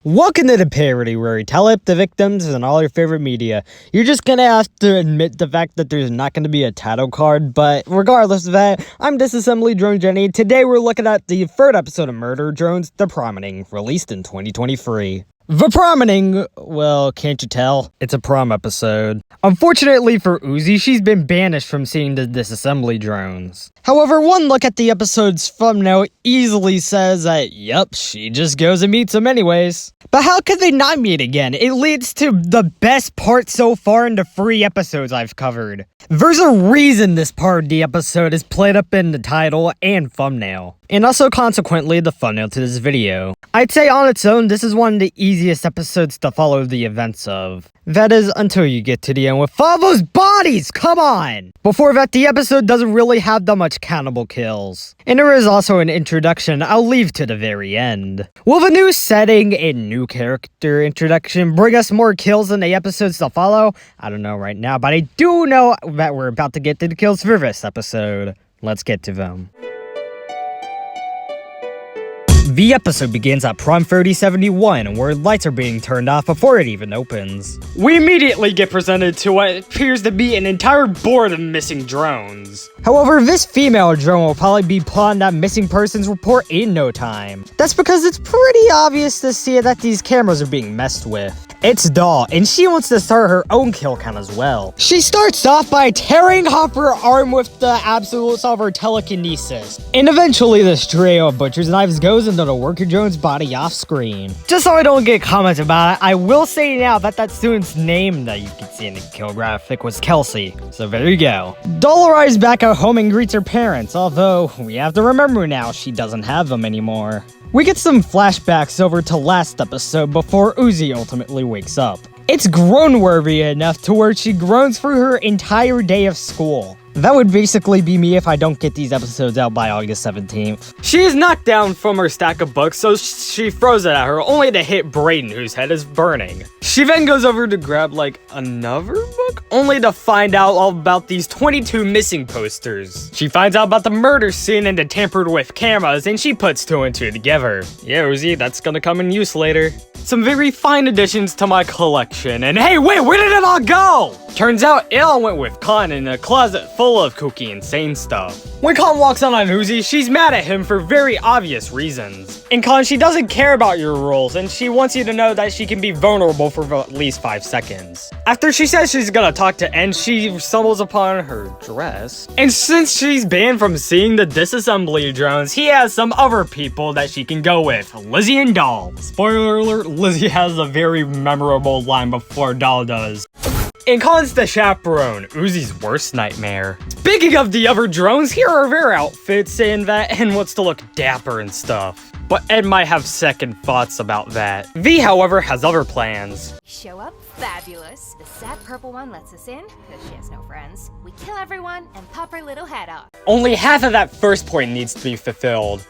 Welcome to the parody, where we tell up the victims and all your favorite media. You're just gonna have to admit the fact that there's not gonna be a title card, but regardless of that, I'm Disassembly Drone Jenny. Today we're looking at the third episode of Murder Drones, The Promening, released in 2023. The Promening, well, can't you tell? It's a prom episode. Unfortunately for Uzi, she's been banished from seeing the disassembly drones. However, one look at the episode's thumbnail easily says that, yup, she just goes and meets him anyways. But how could they not meet again? It leads to the best part so far in the 3 episodes I've covered. There's a reason this part of the episode is played up in the title and thumbnail. And also, consequently, the thumbnail to this video. I'd say on its own, this is one of the easiest episodes to follow the events of. That is, until you get to the end with all those bodies! Come on! Before that, the episode doesn't really have that much cannibal kills. And there is also an introduction I'll leave to the very end. Will the new setting and new character introduction bring us more kills in the episodes to follow? I don't know right now, but I do know that we're about to get to the kills for this episode. Let's get to them. The episode begins at Prom 3071, where lights are being turned off before it even opens. We immediately get presented to what appears to be an entire board of missing drones. However, this female drone will probably be put on that missing persons report in no time. That's because it's pretty obvious to see that these cameras are being messed with. It's Doll, and she wants to start her own kill count as well. She starts off by tearing off her arm with the absolute solver telekinesis. And eventually this trio of butcher's knives goes into the worker drone's body off screen. Just so I don't get comments about it, I will say now that that student's name that you can see in the kill graphic was Kelsey. So there you go. Doll arrives back at home and greets her parents, although we have to remember now she doesn't have them anymore. We get some flashbacks over to last episode before Uzi ultimately wakes up. It's groan-worthy enough to where she groans through her entire day of school. That would basically be me if I don't get these episodes out by August 17th. She is knocked down from her stack of books, so she throws it at her, only to hit Brayden, whose head is burning. She then goes over to grab, another book, only to find out all about these 22 missing posters. She finds out about the murder scene and the tampered with cameras, and she puts 2 and 2 together. Yeah, Uzi, that's gonna come in use later. Some very fine additions to my collection, and hey, wait, where did it all go? Turns out it all went with Khan in a closet full of kooky insane stuff. When Khan walks on Uzi, she's mad at him for very obvious reasons. In Khan, she doesn't care about your rules, and she wants you to know that she can be vulnerable for at least 5 seconds. After she says she's gonna talk to En, she stumbles upon her dress. And since she's banned from seeing the disassembly drones, he has some other people that she can go with, Lizzie and Doll. Spoiler alert, Lizzie has a very memorable line before Doll does. And Khan's the chaperone, Uzi's worst nightmare. Speaking of the other drones, here are their outfits, and that En wants to look dapper and stuff. But Ed might have second thoughts about that. V, however, has other plans. Show up fabulous. The sad purple one lets us in, because she has no friends. We kill everyone and pop her little head off. Only half of that first point needs to be fulfilled.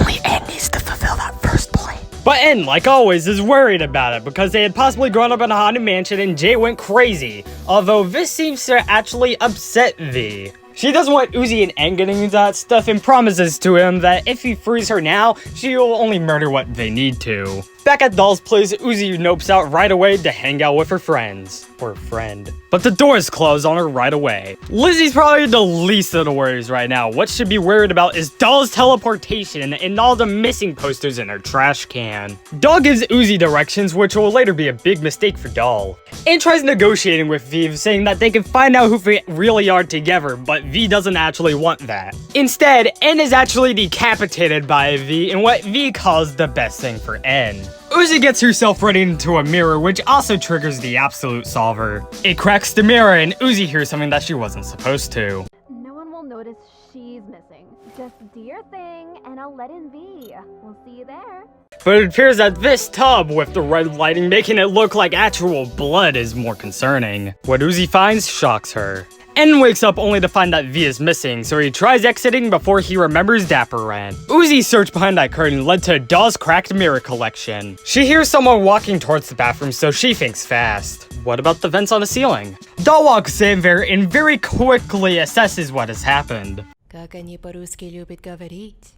Only Ed needs to fulfill that first point. But En, like always, is worried about it because they had possibly grown up in a haunted mansion and Jay went crazy. Although this seems to actually upset V. She doesn't want Uzi and En getting into that stuff and promises to him that if he frees her now, she will only murder what they need to. Back at Doll's place, Uzi nopes out right away to hang out with her friends. Or friend. But the doors close on her right away. Lizzie's probably the least of the worries right now. What should be worried about is Doll's teleportation and all the missing posters in her trash can. Doll gives Uzi directions, which will later be a big mistake for Doll. And tries negotiating with V, saying that they can find out who they really are together, but V doesn't actually want that. Instead, En is actually decapitated by V in what V calls the best thing for En. Uzi gets herself ready into a mirror, which also triggers the absolute solver. It cracks the mirror and Uzi hears something that she wasn't supposed to. No one will notice she's missing. Just do your thing and I'll let in be. We'll see you there. But it appears that this tub with the red lighting making it look like actual blood is more concerning. What Uzi finds shocks her. En wakes up only to find that V is missing, so he tries exiting before he remembers Dapper ran. Uzi's search behind that curtain led to Doll's cracked mirror collection. She hears someone walking towards the bathroom, so she thinks fast. What about the vents on the ceiling? Doll walks in there and very quickly assesses what has happened. Как они по-русски любят говорить.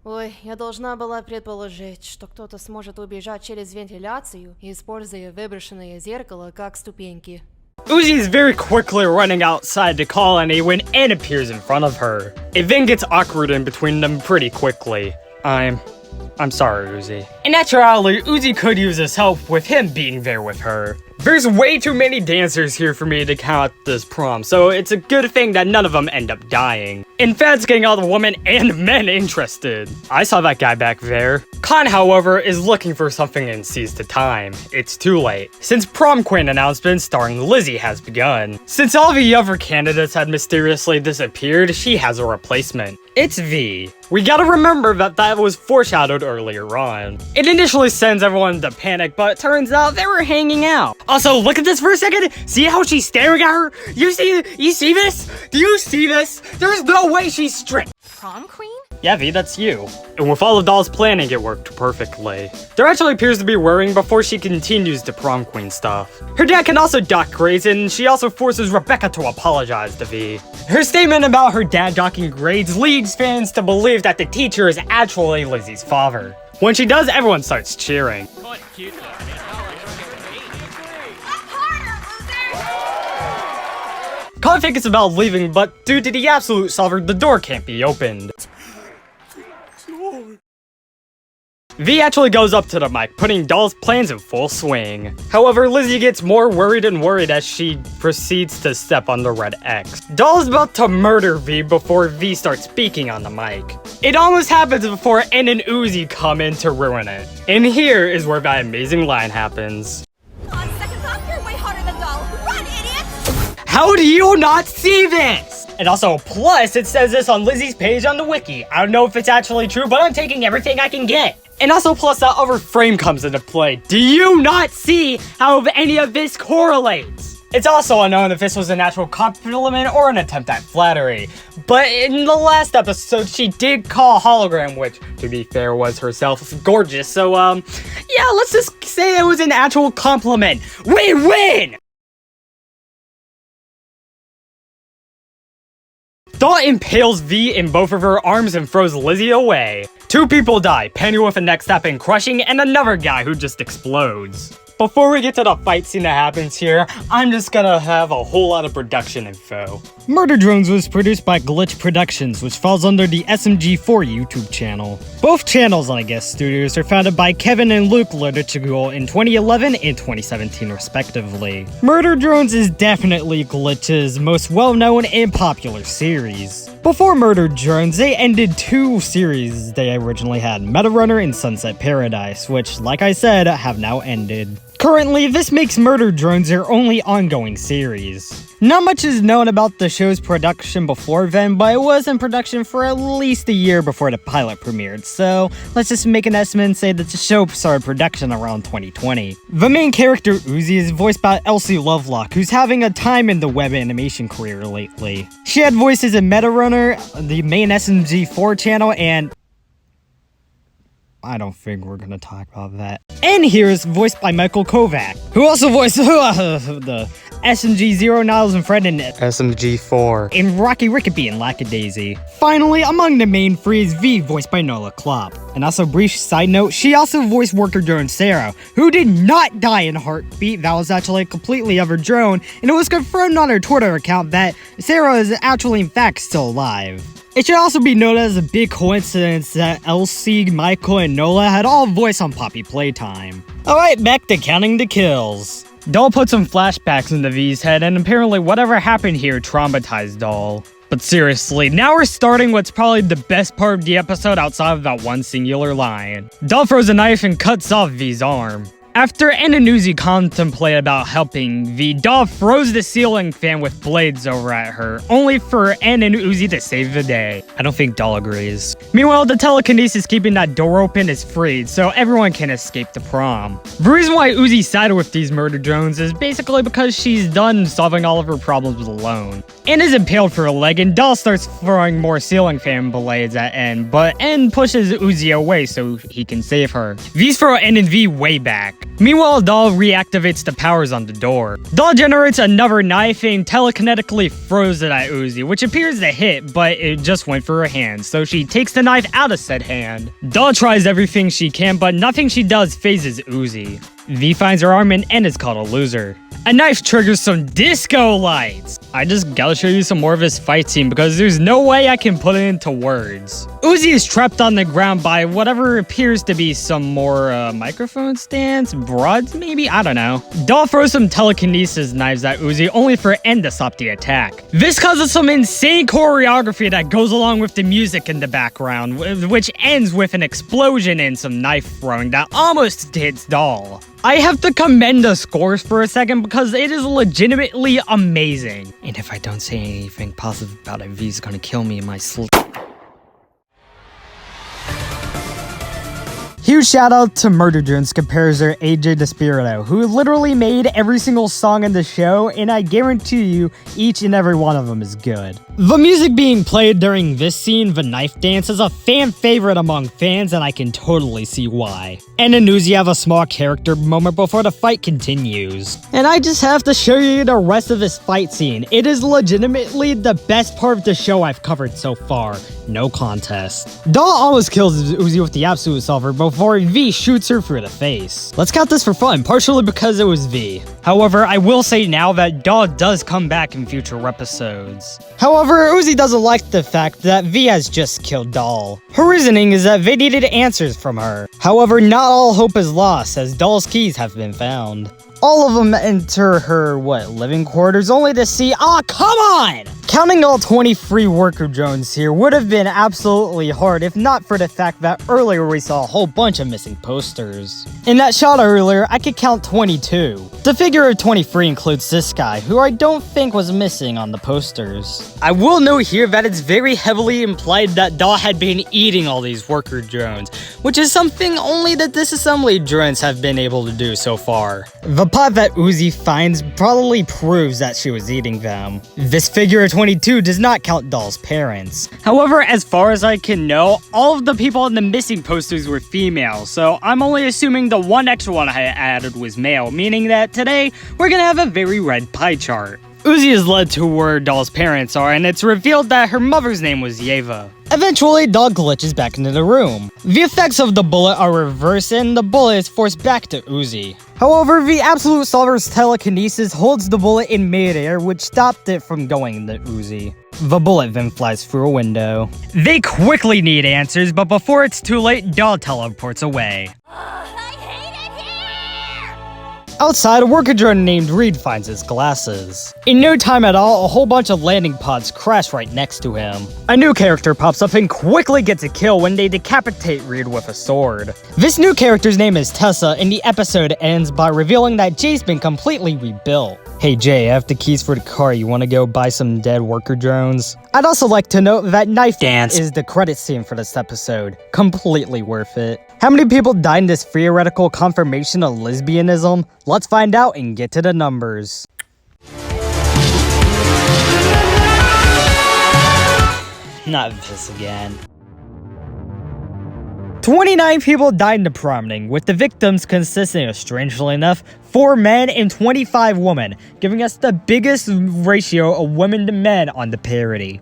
Ой, я должна была предположить, что кто-то сможет убежать через вентиляцию, используя выброшенное зеркало как ступеньки. Uzi is very quickly running outside to call Annie when Anne appears in front of her. It then gets awkward in between them pretty quickly. I'm sorry, Uzi. In actuality, Uzi could use his help with him being there with her. There's way too many dancers here for me to count this prom, so it's a good thing that none of them end up dying. In fact, it's getting all the women and men interested. I saw that guy back there. Khan, however, is looking for something and sees the time. It's too late. Since prom queen announcement starring Lizzie has begun. Since all the other candidates had mysteriously disappeared, she has a replacement. It's V. We gotta remember that was foreshadowed earlier on. It initially sends everyone into panic, but it turns out they were hanging out. Also, look at this for a second. See how she's staring at her? You see this? Do you see this? There's no way she's straight. Prom queen? Yeah, V, that's you. And with all of Doll's planning, it worked perfectly. There actually appears to be worrying before she continues the prom queen stuff. Her dad can also dock grades, and she also forces Rebecca to apologize to V. Her statement about her dad docking grades leads fans to believe that the teacher is actually Lizzie's father. When she does, everyone starts cheering. Khan thinks it's about leaving, but due to the absolute solver, the door can't be opened. V actually goes up to the mic, putting Doll's plans in full swing. However, Lizzie gets more worried and worried as she proceeds to step on the red X. Doll is about to murder V before V starts speaking on the mic. It almost happens before N and Uzi come in to ruin it. And here is where that amazing line happens. On second thought, you're way hotter than Doll. Run, idiot! How do you not see this? And also, plus, it says this on Lizzie's page on the wiki. I don't know if it's actually true, but I'm taking everything I can get. And also, plus, that other frame comes into play. Do you not see how any of this correlates? It's also unknown if this was an actual compliment or an attempt at flattery. But in the last episode, she did call Hologram, which, to be fair, was herself gorgeous. So, yeah, let's just say it was an actual compliment. Win-win! Doll impales V in both of her arms and throws Lizzie away. Two people die, Penny with a neck snap and crushing, and another guy who just explodes. Before we get to the fight scene that happens here, I'm just gonna have a whole lot of production info. Murder Drones was produced by Glitch Productions, which falls under the SMG4 YouTube channel. Both channels on Guest Studios are founded by Kevin and Luke Liturgical in 2011 and 2017 respectively. Murder Drones is definitely Glitch's most well-known and popular series. Before Murder Drones, they ended two series they originally had, Meta Runner and Sunset Paradise, which, like I said, have now ended. Currently, this makes Murder Drones their only ongoing series. Not much is known about the show's production before then, but it was in production for at least a year before the pilot premiered, so let's just make an estimate and say that the show started production around 2020. The main character, Uzi, is voiced by Elsie Lovelock, who's having a time in the web animation career lately. She had voices in Meta Runner, the main SMG4 channel, and I don't think we're gonna talk about that. And here is voiced by Michael Kovac, who also voiced the SMG Zero Niles and Fred in SMG4 in Rocky Rickaby and Lackadaisy. Finally, among the main three is V, voiced by Nola Klopp. And also, brief side note, she also voiced worker drone Sarah, who did not die in Heartbeat. That was actually a completely other drone, and it was confirmed on her Twitter account that Sarah is actually in fact still alive. It should also be noted as a big coincidence that Elsie, Michael, and Nola had all voice on Poppy Playtime. Alright, back to counting the kills. Doll put some flashbacks into V's head, and apparently whatever happened here traumatized Doll. But seriously, now we're starting what's probably the best part of the episode outside of that one singular line. Doll throws a knife and cuts off V's arm. After Ann and Uzi contemplate about helping, V, Doll throws the ceiling fan with blades over at her, only for Ann and Uzi to save the day. I don't think Doll agrees. Meanwhile, the telekinesis keeping that door open is freed, so everyone can escape the prom. The reason why Uzi sided with these murder drones is basically because she's done solving all of her problems alone. Ann is impaled for a leg, and Doll starts throwing more ceiling fan blades at N, but N pushes Uzi away so he can save her. V's throw N and V way back. Meanwhile, Doll reactivates the powers on the door. Doll generates another knife and telekinetically throws it at Uzi, which appears to hit, but it just went for her hand, so she takes the knife out of said hand. Doll tries everything she can, but nothing she does phases Uzi. V finds her arm and N is called a loser. A knife triggers some disco lights. I just gotta show you some more of his fight scene because there's no way I can put it into words. Uzi is trapped on the ground by whatever appears to be some more microphone stands, rods maybe? I don't know. Doll throws some telekinesis knives at Uzi only for N to stop the attack. This causes some insane choreography that goes along with the music in the background, which ends with an explosion and some knife throwing that almost hits Doll. I have to commend the scores for a second because it is legitimately amazing. And if I don't say anything positive about it, V's gonna kill me in my sleep. Huge shout out to Murder Drone's composer AJ Despirito, who literally made every single song in the show, and I guarantee you each and every one of them is good. The music being played during this scene, the knife dance, is a fan favorite among fans, and I can totally see why. And in Uzi have a small character moment before the fight continues. And I just have to show you the rest of this fight scene. It is legitimately the best part of the show I've covered so far. No contest. Doll almost kills Uzi with the absolute solver before V shoots her through the face. Let's count this for fun, partially because it was V. However, I will say now that Doll does come back in future episodes. However, Uzi doesn't like the fact that V has just killed Doll. Her reasoning is that they needed answers from her. However, not all hope is lost as Doll's keys have been found. All of them enter her, living quarters only to see, come on! Counting all 23 worker drones here would have been absolutely hard if not for the fact that earlier we saw a whole bunch of missing posters. In that shot earlier, I could count 22. The figure of 23 includes this guy, who I don't think was missing on the posters. I will note here that it's very heavily implied that Doll had been eating all these worker drones, which is something only the disassembly drones have been able to do so far. The pot that Uzi finds probably proves that she was eating them. This figure of 22 does not count Doll's parents. However, as far as I can know, all of the people in the missing posters were female, so I'm only assuming the one extra one I added was male, meaning that today we're gonna have a very red pie chart. Uzi is led to where Doll's parents are, and it's revealed that her mother's name was Yeva. Eventually, Doll glitches back into the room. The effects of the bullet are reversed, and the bullet is forced back to Uzi. However, the Absolute Solver's telekinesis holds the bullet in midair, which stopped it from going to Uzi. The bullet then flies through a window. They quickly need answers, but before it's too late, Doll teleports away. Outside, a worker drone named Reed finds his glasses. In no time at all, a whole bunch of landing pods crash right next to him. A new character pops up and quickly gets a kill when they decapitate Reed with a sword. This new character's name is Tessa, and the episode ends by revealing that Jay's been completely rebuilt. Hey Jay, I have the keys for the car. You want to go buy some dead worker drones? I'd also like to note that Knife Dance is the credit scene for this episode. Completely worth it. How many people died in this theoretical confirmation of lesbianism? Let's find out and get to the numbers. Not this again. 29 people died in the Promening, with the victims consisting of, strangely enough, 4 men and 25 women, giving us the biggest ratio of women to men on the parody.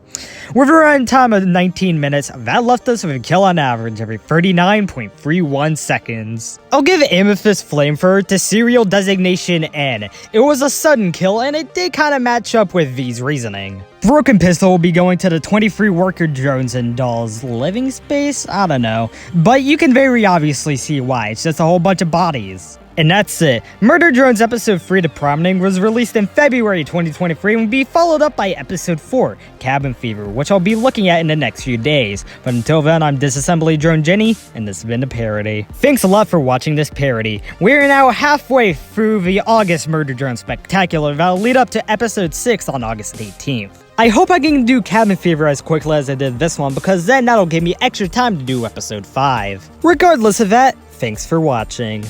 With a runtime of 19 minutes, that left us with a kill on average every 39.31 seconds. I'll give Amethyst Flamethrower to serial designation N. It was a sudden kill, and it did kind of match up with V's reasoning. Broken Pistol will be going to the 23 worker drones in Doll's living space? I don't know. But you can very obviously see why, it's just a whole bunch of bodies. And that's it. Murder Drones Episode 3 The Promening was released in February 2023 and will be followed up by Episode 4, Cabin Fever, which I'll be looking at in the next few days. But until then, I'm Disassembly Drone Jenny, and this has been the parody. Thanks a lot for watching this parody. We're now halfway through the August Murder Drone Spectacular that'll lead up to Episode 6 on August 18th. I hope I can do Cabin Fever as quickly as I did this one, because then that'll give me extra time to do Episode 5. Regardless of that, thanks for watching.